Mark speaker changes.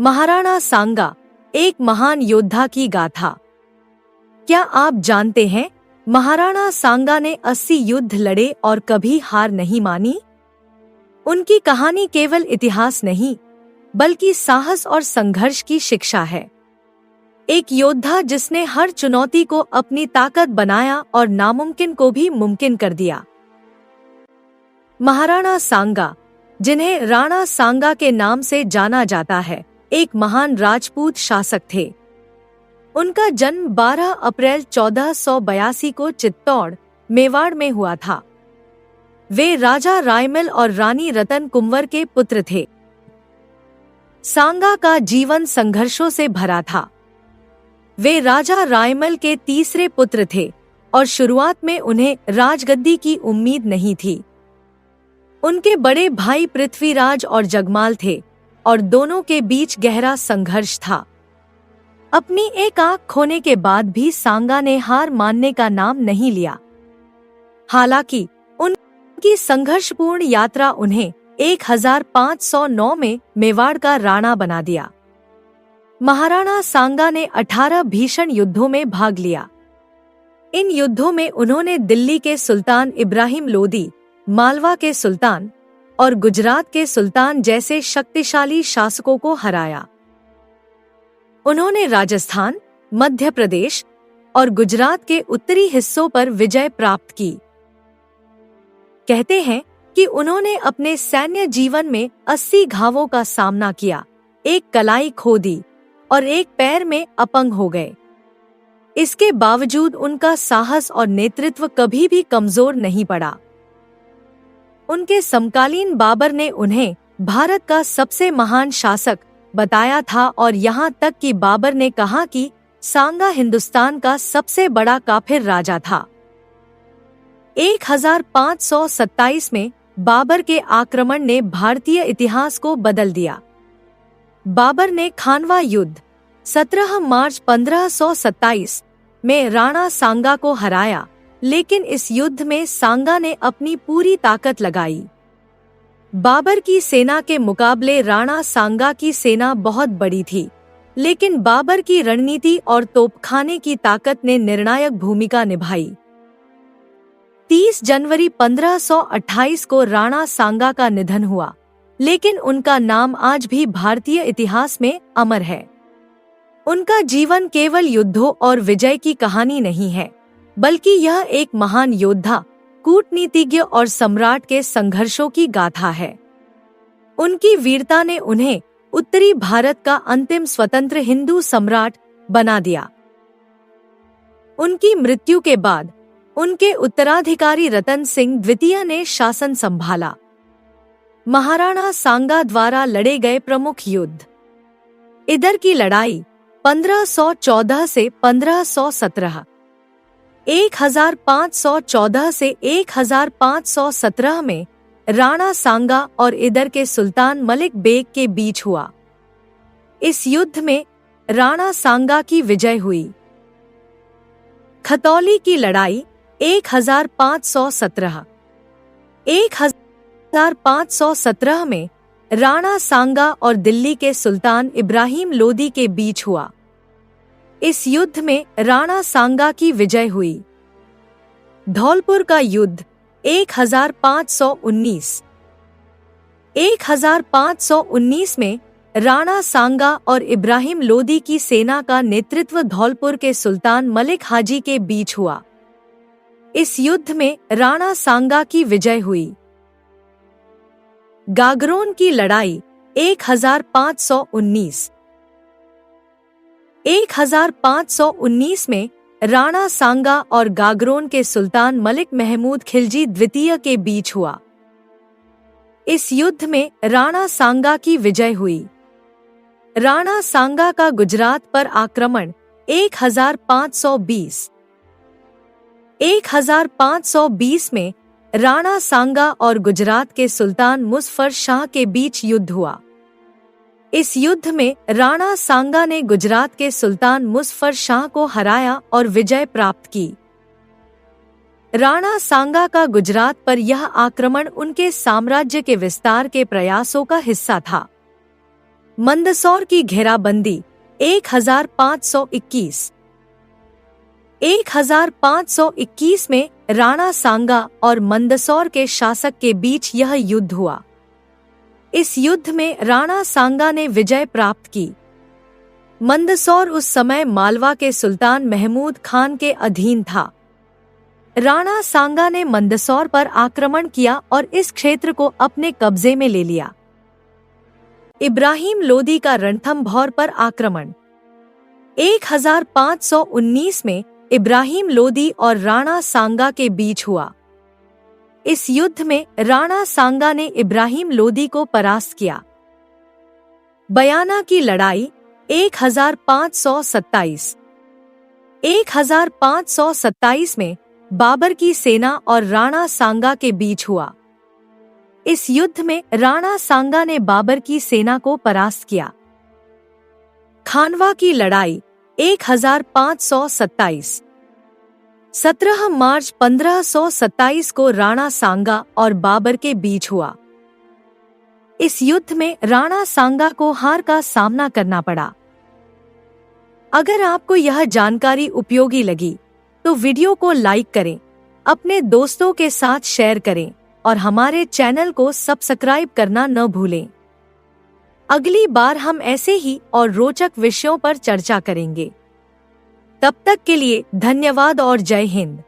Speaker 1: महाराणा सांगा, एक महान योद्धा की गाथा। क्या आप जानते हैं, महाराणा सांगा ने 80 युद्ध लड़े और कभी हार नहीं मानी। उनकी कहानी केवल इतिहास नहीं, बल्कि साहस और संघर्ष की शिक्षा है। एक योद्धा जिसने हर चुनौती को अपनी ताकत बनाया और नामुमकिन को भी मुमकिन कर दिया। महाराणा सांगा, जिन्हें राणा सांगा के नाम से जाना जाता है, एक महान राजपूत शासक थे। उनका जन्म 12 अप्रैल 1482 को चित्तौड़, मेवाड़ में हुआ था। वे राजा रायमल और रानी रतन कुंवर के पुत्र थे। सांगा का जीवन संघर्षों से भरा था। वे राजा रायमल के तीसरे पुत्र थे और शुरुआत में उन्हें राजगद्दी की उम्मीद नहीं थी। उनके बड़े भाई पृथ्वीराज और जगमाल थे और दोनों के बीच गहरा संघर्ष था। अपनी एक आंख खोने के बाद भी सांगा ने हार मानने का नाम नहीं लिया। हालांकि उनकी संघर्षपूर्ण यात्रा उन्हें 1509 में मेवाड़ का राणा बना दिया। महाराणा सांगा ने 18 भीषण युद्धों में भाग लिया। इन युद्धों में उन्होंने दिल्ली के सुल्तान इब्राहिम लोदी, मालवा के सुल्तान और गुजरात के सुल्तान जैसे शक्तिशाली शासकों को हराया। उन्होंने राजस्थान, मध्य प्रदेश और गुजरात के उत्तरी हिस्सों पर विजय प्राप्त की। कहते हैं कि उन्होंने अपने सैन्य जीवन में 80 घावों का सामना किया, एक कलाई खो दी और एक पैर में अपंग हो गए। इसके बावजूद उनका साहस और नेतृत्व कभी भी कमजोर नहीं पड़ा। उनके समकालीन बाबर ने उन्हें भारत का सबसे महान शासक बताया था और यहाँ तक कि बाबर ने कहा कि सांगा हिंदुस्तान का सबसे बड़ा काफिर राजा था। 1527 में बाबर के आक्रमण ने भारतीय इतिहास को बदल दिया। बाबर ने खानवा युद्ध 17 मार्च 1527 में राणा सांगा को हराया, लेकिन इस युद्ध में सांगा ने अपनी पूरी ताकत लगाई। बाबर की सेना के मुकाबले राणा सांगा की सेना बहुत बड़ी थी, लेकिन बाबर की रणनीति और तोपखाने की ताकत ने निर्णायक भूमिका निभाई। 30 जनवरी 1528 को राणा सांगा का निधन हुआ, लेकिन उनका नाम आज भी भारतीय इतिहास में अमर है। उनका जीवन केवल युद्धों और विजय की कहानी नहीं है, बल्कि यह एक महान योद्धा, कूटनीतिज्ञ और सम्राट के संघर्षों की गाथा है। उनकी वीरता ने उन्हें उत्तरी भारत का अंतिम स्वतंत्र हिंदू सम्राट बना दिया। उनकी मृत्यु के बाद उनके उत्तराधिकारी रतन सिंह द्वितीय ने शासन संभाला। महाराणा सांगा द्वारा लड़े गए प्रमुख युद्ध। इधर की लड़ाई 1514 से 1517, 1514 से 1517 में राणा सांगा और इधर के सुल्तान मलिक बेग के बीच हुआ। इस युद्ध में राणा सांगा की विजय हुई। खतौली की लड़ाई 1517, 1517 में राणा सांगा और दिल्ली के सुल्तान इब्राहिम लोदी के बीच हुआ। इस युद्ध में राणा सांगा की विजय हुई। धौलपुर का युद्ध 1519, 1519 में राणा सांगा और इब्राहिम लोदी की सेना का नेतृत्व धौलपुर के सुल्तान मलिक हाजी के बीच हुआ। इस युद्ध में राणा सांगा की विजय हुई। गागरोन की लड़ाई 1519, 1519 में राणा सांगा और गागरोन के सुल्तान मलिक महमूद खिलजी द्वितीय के बीच हुआ। इस युद्ध में राणा सांगा की विजय हुई। राणा सांगा का गुजरात पर आक्रमण 1520, 1520 में राणा सांगा और गुजरात के सुल्तान मुज़फ़्फ़र शाह के बीच युद्ध हुआ। इस युद्ध में राणा सांगा ने गुजरात के सुल्तान मुज़फ़्फ़र शाह को हराया और विजय प्राप्त की। राणा सांगा का गुजरात पर यह आक्रमण उनके साम्राज्य के विस्तार के प्रयासों का हिस्सा था। मंदसौर की घेराबंदी 1521। 1521 में राणा सांगा और मंदसौर के शासक के बीच यह युद्ध हुआ। इस युद्ध में राणा सांगा ने विजय प्राप्त की। मंदसौर उस समय मालवा के सुल्तान महमूद खान के अधीन था। राणा सांगा ने मंदसौर पर आक्रमण किया और इस क्षेत्र को अपने कब्जे में ले लिया। इब्राहिम लोदी का रणथंभौर पर आक्रमण 1519 में इब्राहिम लोदी और राणा सांगा के बीच हुआ। इस युद्ध में राणा सांगा ने इब्राहिम लोदी को परास्त किया। बयाना की लड़ाई 1527। 1527 में बाबर की सेना और राणा सांगा के बीच हुआ। इस युद्ध में राणा सांगा ने बाबर की सेना को परास्त किया। खानवा की लड़ाई 1527। 17 मार्च 1527 को राणा सांगा और बाबर के बीच हुआ। इस युद्ध में राणा सांगा को हार का सामना करना पड़ा। अगर आपको यह जानकारी उपयोगी लगी तो वीडियो को लाइक करें, अपने दोस्तों के साथ शेयर करें और हमारे चैनल को सब्सक्राइब करना न भूलें। अगली बार हम ऐसे ही और रोचक विषयों पर चर्चा करेंगे। तब तक के लिए धन्यवाद और जय हिंद।